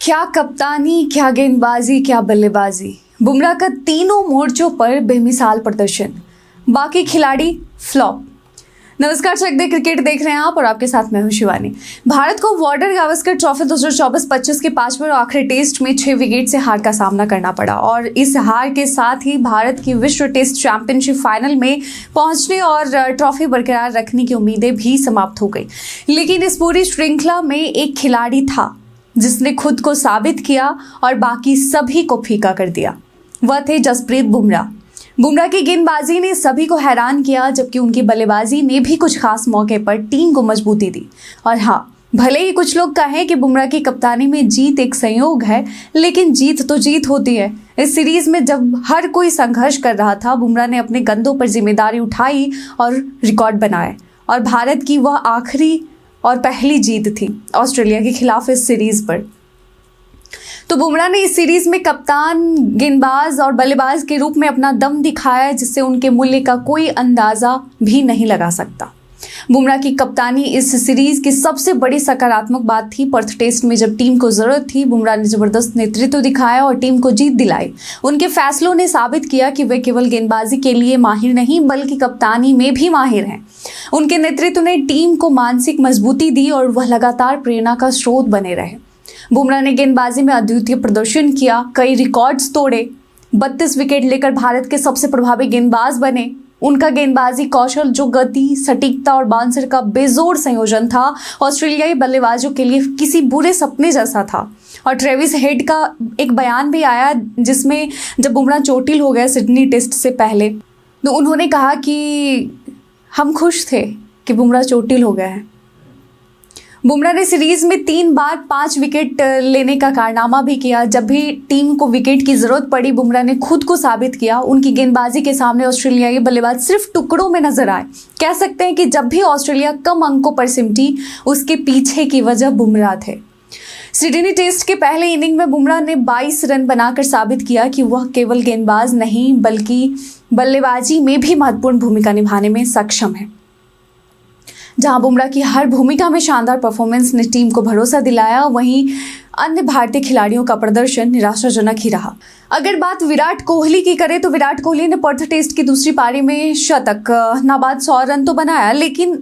क्या कप्तानी, क्या गेंदबाजी, क्या बल्लेबाजी। बुमराह का तीनों मोर्चों पर बेमिसाल प्रदर्शन, बाकी खिलाड़ी फ्लॉप। नमस्कार, चक दे क्रिकेट देख रहे हैं आप और आपके साथ मैं हूं शिवानी। भारत को वार्डर गावस्कर ट्रॉफी 2024-25 के 5वें और आखिरी टेस्ट में 6 विकेट से हार का सामना करना पड़ा और इस हार के साथ ही भारत की विश्व टेस्ट चैंपियनशिप फाइनल में पहुंचने और ट्रॉफी बरकरार रखने की उम्मीदें भी समाप्त हो गई। लेकिन इस पूरी श्रृंखला में एक खिलाड़ी था जिसने खुद को साबित किया और बाकी सभी को फीका कर दिया। वह थे जसप्रीत बुमराह। बुमराह की गेंदबाजी ने सभी को हैरान किया, जबकि उनकी बल्लेबाजी ने भी कुछ खास मौके पर टीम को मजबूती दी। और हाँ, भले ही कुछ लोग कहें कि बुमराह की कप्तानी में जीत एक संयोग है, लेकिन जीत तो जीत होती है। इस सीरीज में जब हर कोई संघर्ष कर रहा था, बुमराह ने अपने कंधों पर जिम्मेदारी उठाई और रिकॉर्ड बनाए। और भारत की वह आखिरी और पहली जीत थी ऑस्ट्रेलिया के खिलाफ इस सीरीज पर। तो बुमराह ने इस सीरीज में कप्तान, गेंदबाज और बल्लेबाज के रूप में अपना दम दिखाया, जिससे उनके मूल्य का कोई अंदाजा भी नहीं लगा सकता। बुमराह की कप्तानी इस सीरीज की सबसे बड़ी सकारात्मक बात थी। पर्थ टेस्ट में जब टीम को जरूरत थी, बुमराह ने जबरदस्त नेतृत्व दिखाया और टीम को जीत दिलाई। उनके फैसलों ने साबित किया कि वे केवल गेंदबाजी के लिए माहिर नहीं बल्कि कप्तानी में भी माहिर हैं। उनके नेतृत्व ने टीम को मानसिक मजबूती दी और वह लगातार प्रेरणा का स्रोत बने रहे। बुमराह ने गेंदबाजी में अद्वितीय प्रदर्शन किया, कई रिकॉर्ड्स तोड़े, 32 विकेट लेकर भारत के सबसे प्रभावी गेंदबाज बने। उनका गेंदबाजी कौशल, जो गति, सटीकता और बाउंसर का बेजोड़ संयोजन था, ऑस्ट्रेलियाई बल्लेबाजों के लिए किसी बुरे सपने जैसा था। और ट्रेविस हेड का एक बयान भी आया जिसमें जब बुमराह चोटिल हो गए सिडनी टेस्ट से पहले, तो उन्होंने कहा कि हम खुश थे कि बुमराह चोटिल हो गए हैं। बुमराह ने सीरीज में 3 बार 5 विकेट लेने का कारनामा भी किया। जब भी टीम को विकेट की जरूरत पड़ी, बुमराह ने खुद को साबित किया। उनकी गेंदबाजी के सामने ऑस्ट्रेलियाई बल्लेबाज सिर्फ टुकड़ों में नजर आए। कह सकते हैं कि जब भी ऑस्ट्रेलिया कम अंकों पर सिमटी, उसके पीछे की वजह बुमराह थे। सिडनी टेस्ट के पहले इनिंग में बुमराह ने 22 रन बनाकर साबित किया कि वह केवल गेंदबाज नहीं बल्कि बल्लेबाजी में भी महत्वपूर्ण भूमिका निभाने में सक्षम है। जहां बुमराह की हर भूमिका में शानदार परफॉर्मेंस ने टीम को भरोसा दिलाया, वहीं अन्य भारतीय खिलाड़ियों का प्रदर्शन निराशाजनक ही रहा। अगर बात विराट कोहली की करें तो विराट कोहली ने पर्थ टेस्ट की दूसरी पारी में शतक, नाबाद 100 रन तो बनाया, लेकिन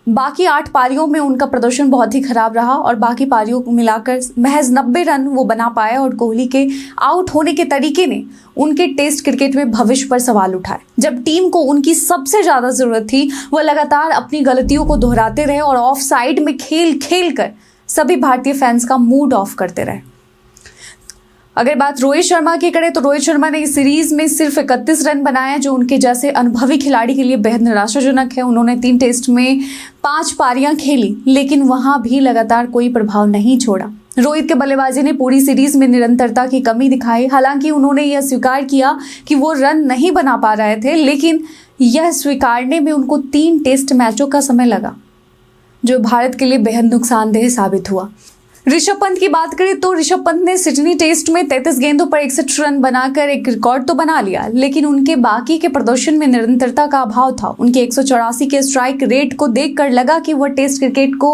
बाकी 8 पारियों में उनका प्रदर्शन बहुत ही खराब रहा और बाकी पारियों को मिलाकर महज 90 रन वो बना पाए। और कोहली के आउट होने के तरीके ने उनके टेस्ट क्रिकेट में भविष्य पर सवाल उठाए। जब टीम को उनकी सबसे ज्यादा जरूरत थी, वह लगातार अपनी गलतियों को दोहराते रहे और ऑफ साइड में खेल खेल कर सभी भारतीय फैंस का मूड ऑफ करते रहे। अगर बात रोहित शर्मा की करें तो रोहित शर्मा ने इस सीरीज में सिर्फ 31 रन बनाए, जो उनके जैसे अनुभवी खिलाड़ी के लिए बेहद निराशाजनक है। उन्होंने 3 टेस्ट में 5 पारियां खेली, लेकिन वहां भी लगातार कोई प्रभाव नहीं छोड़ा। रोहित के बल्लेबाजी ने पूरी सीरीज में निरंतरता की कमी दिखाई। हालांकि उन्होंने यह स्वीकार किया कि वो रन नहीं बना पा रहे थे, लेकिन यह स्वीकारने में उनको 3 टेस्ट मैचों का समय लगा, जो भारत के लिए बेहद नुकसानदेह साबित हुआ। ऋषभ पंत की बात करें तो ऋषभ पंत ने सिडनी टेस्ट में 33 गेंदों पर 61 रन बनाकर एक रिकॉर्ड तो बना लिया, लेकिन उनके बाकी के प्रदर्शन में निरंतरता का अभाव था। उनके 184 के स्ट्राइक रेट को देखकर लगा कि वह टेस्ट क्रिकेट को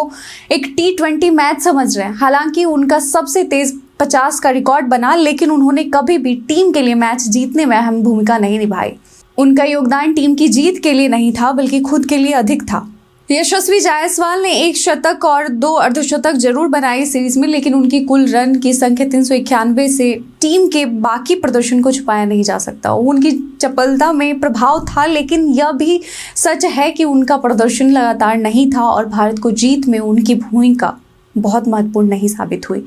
एक T20 मैच समझ रहे हैं। हालांकि उनका सबसे तेज 50 का रिकॉर्ड बना, लेकिन उन्होंने कभी भी टीम के लिए मैच जीतने में अहम भूमिका नहीं निभाई। उनका योगदान टीम की जीत के लिए नहीं था बल्कि खुद के लिए अधिक था। यशस्वी जायसवाल ने 1 शतक और 2 अर्धशतक जरूर बनाए सीरीज में, लेकिन उनकी कुल रन की संख्या 391 से टीम के बाकी प्रदर्शन को छुपाया नहीं जा सकता। उनकी चपलता में प्रभाव था, लेकिन यह भी सच है कि उनका प्रदर्शन लगातार नहीं था और भारत को जीत में उनकी भूमिका बहुत महत्वपूर्ण नहीं साबित हुई।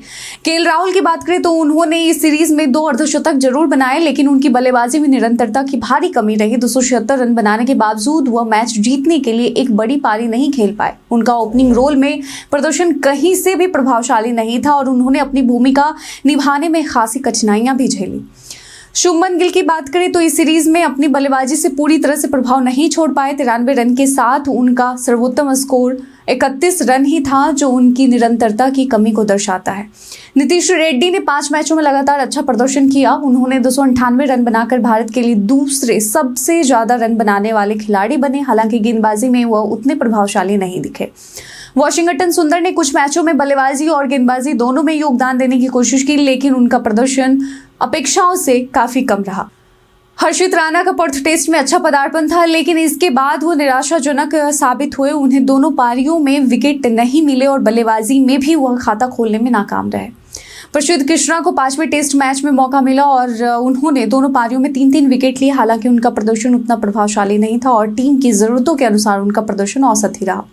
केएल राहुल की बात करें तो उन्होंने इस सीरीज में 2 अर्धशतक जरूर बनाए, लेकिन उनकी बल्लेबाजी में निरंतरता की भारी कमी रही। 276 रन बनाने के बावजूद वह मैच जीतने के लिए एक बड़ी पारी नहीं खेल पाए। उनका ओपनिंग रोल में प्रदर्शन कहीं से भी प्रभावशाली नहीं था और उन्होंने अपनी भूमिका निभाने में खासी कठिनाइयां भी झेली। शुभमन गिल की बात करें तो इस सीरीज में अपनी बल्लेबाजी से पूरी तरह से प्रभाव नहीं छोड़ पाए। 93 रन के साथ उनका सर्वोत्तम स्कोर 31 रन ही था, जो उनकी निरंतरता की कमी को दर्शाता है। नीतीश रेड्डी ने 5 मैचों में लगातार अच्छा प्रदर्शन किया। उन्होंने 298 रन बनाकर भारत के लिए दूसरे सबसे ज्यादा रन बनाने वाले खिलाड़ी बने। हालांकि गेंदबाजी में वह उतने प्रभावशाली नहीं दिखे। वाशिंगटन सुंदर ने कुछ मैचों में बल्लेबाजी और गेंदबाजी दोनों में योगदान देने की कोशिश की, लेकिन उनका प्रदर्शन अपेक्षाओं से काफी कम रहा। हर्षित राणा का पर्थ टेस्ट में अच्छा पदार्पण था, लेकिन इसके बाद वो निराशाजनक साबित हुए। उन्हें दोनों पारियों में विकेट नहीं मिले और बल्लेबाजी में भी वह खाता खोलने में नाकाम रहे। प्रसिद्ध कृष्णा को 5वें टेस्ट मैच में मौका मिला और उन्होंने दोनों पारियों में 3-3 विकेट लिए। हालांकि उनका प्रदर्शन उतना प्रभावशाली नहीं था और टीम की जरूरतों के अनुसार उनका प्रदर्शन औसत ही रहा।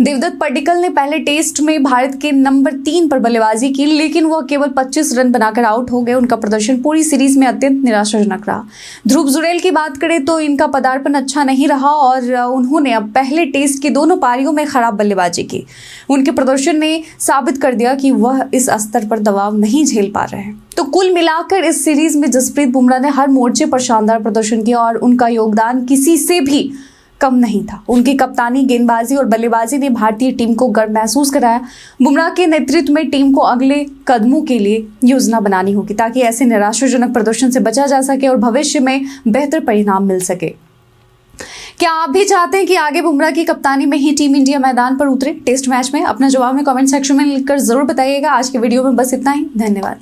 देवदत्त पड्डीकल ने पहले टेस्ट में भारत के नंबर 3 पर बल्लेबाजी की, लेकिन वह केवल 25 रन बनाकर आउट हो गए। उनका प्रदर्शन पूरी सीरीज में अत्यंत निराशाजनक रहा। ध्रुव जुरैल की बात करें तो इनका पदार्पण अच्छा नहीं रहा और उन्होंने अब पहले टेस्ट की दोनों पारियों में खराब बल्लेबाजी की। उनके प्रदर्शन ने साबित कर दिया कि वह इस स्तर पर दबाव नहीं झेल पा रहे हैं। तो कुल मिलाकर इस सीरीज में जसप्रीत बुमराह ने हर मोर्चे पर शानदार प्रदर्शन किया और उनका योगदान किसी से भी कम नहीं था। उनकी कप्तानी, गेंदबाजी और बल्लेबाजी ने भारतीय टीम को गर्व महसूस कराया। बुमराह के नेतृत्व में टीम को अगले कदमों के लिए योजना बनानी होगी ताकि ऐसे निराशाजनक प्रदर्शन से बचा जा सके और भविष्य में बेहतर परिणाम मिल सके। क्या आप भी चाहते हैं कि आगे बुमराह की कप्तानी में ही टीम इंडिया मैदान पर उतरे टेस्ट मैच में? अपना जवाब में कमेंट सेक्शन में लिखकर जरूर बताइएगा। आज के वीडियो में बस इतना ही। धन्यवाद।